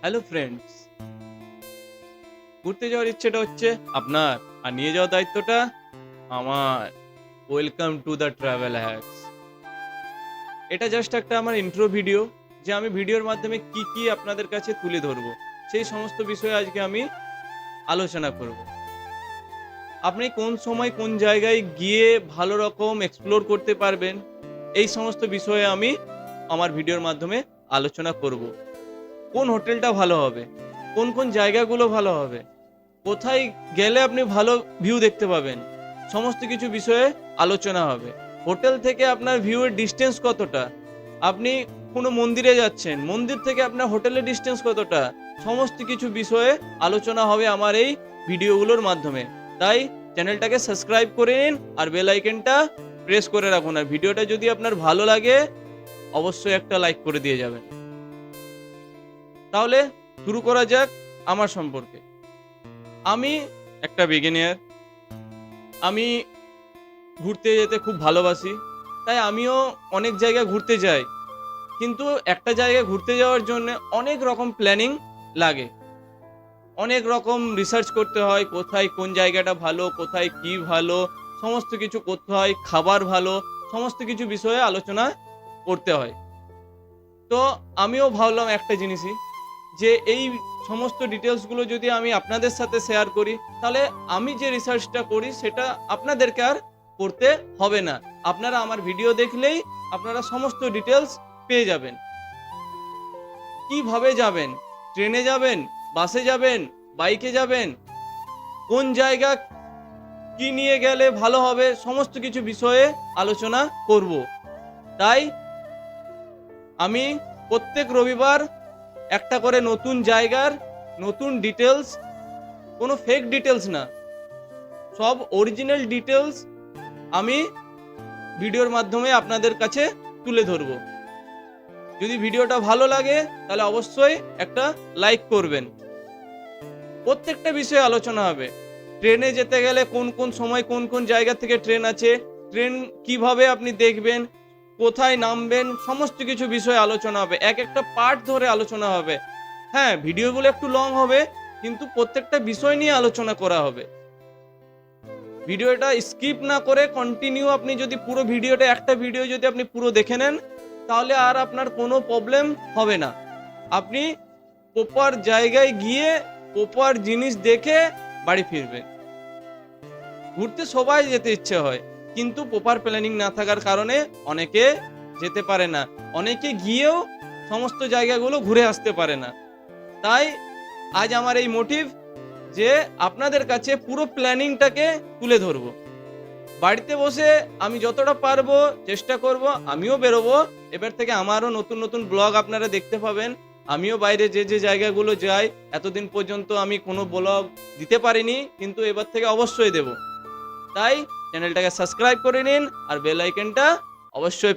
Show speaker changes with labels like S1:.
S1: Hello friends, ঘুরতে যাওয়ার ইচ্ছেটা হচ্ছে আপনার, আর নিয়ে যাওয়ার দায়িত্বটা আমার। Welcome to the travel hacks. এটা জাস্ট একটা আমার ইন্ট্রো ভিডিও, যে আমি ভিডিওর মাধ্যমে কি কি আপনাদের কাছে তুলে ধরবো, সেই সমস্ত বিষয়ে আজকে আমি আলোচনা করব। আপনি কোন সময় কোন জায়গায় গিয়ে ভালো রকম এক্সপ্লোর করতে পারবেন, এই সমস্ত বিষয়ে আমি আমার ভিডিওর মাধ্যমে আলোচনা করব। কোন হোটেলটা ভালো হবে, কোন কোন জায়গাগুলো ভালো হবে, কোথায় গেলে আপনি ভালো ভিউ দেখতে পাবেন, সমস্ত কিছু বিষয়ে আলোচনা হবে। হোটেল থেকে আপনার ভিউয়ের ডিস্টেন্স কতটা, আপনি কোনো মন্দিরে যাচ্ছেন, মন্দির থেকে আপনার হোটেলের ডিস্টেন্স কতটা, সমস্ত কিছু বিষয়ে আলোচনা হবে আমার এই ভিডিওগুলোর মাধ্যমে। তাই চ্যানেলটাকে সাবস্ক্রাইব করে নিন আর বেল আইকনটা প্রেস করে রাখুন। আর ভিডিওটা যদি আপনার ভালো লাগে অবশ্যই একটা লাইক করে দিয়ে যাবেন। তাহলে শুরু করা যাক আমার সম্পর্কে। আমি একটা বিগিনিয়ার। আমি ঘুরতে যেতে খুব ভালোবাসি, তাই আমিও অনেক জায়গায় ঘুরতে যাই। কিন্তু একটা জায়গায় ঘুরতে যাওয়ার জন্য অনেক রকম প্ল্যানিং লাগে, অনেক রকম রিসার্চ করতে হয়, কোথায় কোন জায়গাটা ভালো, কোথায় কি ভালো, সমস্ত কিছু করতে হয়, খাবার ভালো, সমস্ত কিছু বিষয়ে আলোচনা করতে হয়। তো আমিও ভাবলাম একটা জিনিসই, যে এই সমস্ত ডিটেলসগুলো যদি আমি আপনাদের সাথে শেয়ার করি, তাহলে আমি যে রিসার্চটা করি সেটা আপনাদেরকে আর করতে হবে না। আপনারা আমার ভিডিও দেখলেই আপনারা সমস্ত ডিটেলস পেয়ে যাবেন। কিভাবে যাবেন, ট্রেনে যাবেন, বাসে যাবেন, বাইকে যাবেন, কোন জায়গা কি নিয়ে গেলে ভালো হবে, সমস্ত কিছু বিষয়ে আলোচনা করব। তাই আমি প্রত্যেক রবিবার একটা করে নতুন জায়গার নতুন ডিটেলস, কোনো ফেক ডিটেলস না, সব অরিজিনাল ডিটেলস আমি ভিডিওর মাধ্যমে আপনাদের কাছে তুলে ধরবো। যদি ভিডিওটা ভালো লাগে তাহলে অবশ্যই একটা লাইক করবেন। প্রত্যেকটা বিষয়ে আলোচনা হবে। ট্রেনে যেতে গেলে কোন কোন সময় কোন কোন জায়গা থেকে ট্রেন আছে, ট্রেন কিভাবে আপনি দেখবেন, কোথায় নামবেন, সমস্ত কিছু বিষয়ে আলোচনা হবে। এক একটা পার্ট ধরে আলোচনা হবে। হ্যাঁ, ভিডিওগুলো একটু লং হবে, কিন্তু প্রত্যেকটা বিষয় নিয়ে আলোচনা করা হবে। ভিডিওটা স্কিপ না করে কন্টিনিউ আপনি যদি পুরো ভিডিওটা, একটা ভিডিও যদি আপনি পুরো দেখে নেন, তাহলে আর আপনার কোনো প্রবলেম হবে না। আপনি প্রপার জায়গায় গিয়ে প্রপার জিনিস দেখে বাড়ি ফিরবেন। ঘুরতে সবাই যেতে ইচ্ছে হয়, কিন্তু প্রপার প্ল্যানিং না থাকার কারণে অনেকে যেতে পারে না, অনেকে গিয়েও সমস্ত জায়গাগুলো ঘুরে আসতে পারে না। তাই আজ আমার এই মোটিভ, যে আপনাদের কাছে পুরো প্ল্যানিংটাকে তুলে ধরবো। বাড়িতে বসে আমি যতটা পারবো চেষ্টা করব, আমিও বেরোবো। এবার থেকে আমারও নতুন নতুন ব্লগ আপনারা দেখতে পাবেন। আমিও বাইরে যে যে জায়গাগুলো যাই, এতদিন পর্যন্ত আমি কোনো ব্লগ দিতে পারিনি, কিন্তু এবার থেকে অবশ্যই দেব। তাই চ্যানেলটাকে সাবস্ক্রাইব করে নিন আর বেল আইকনটা অবশ্যই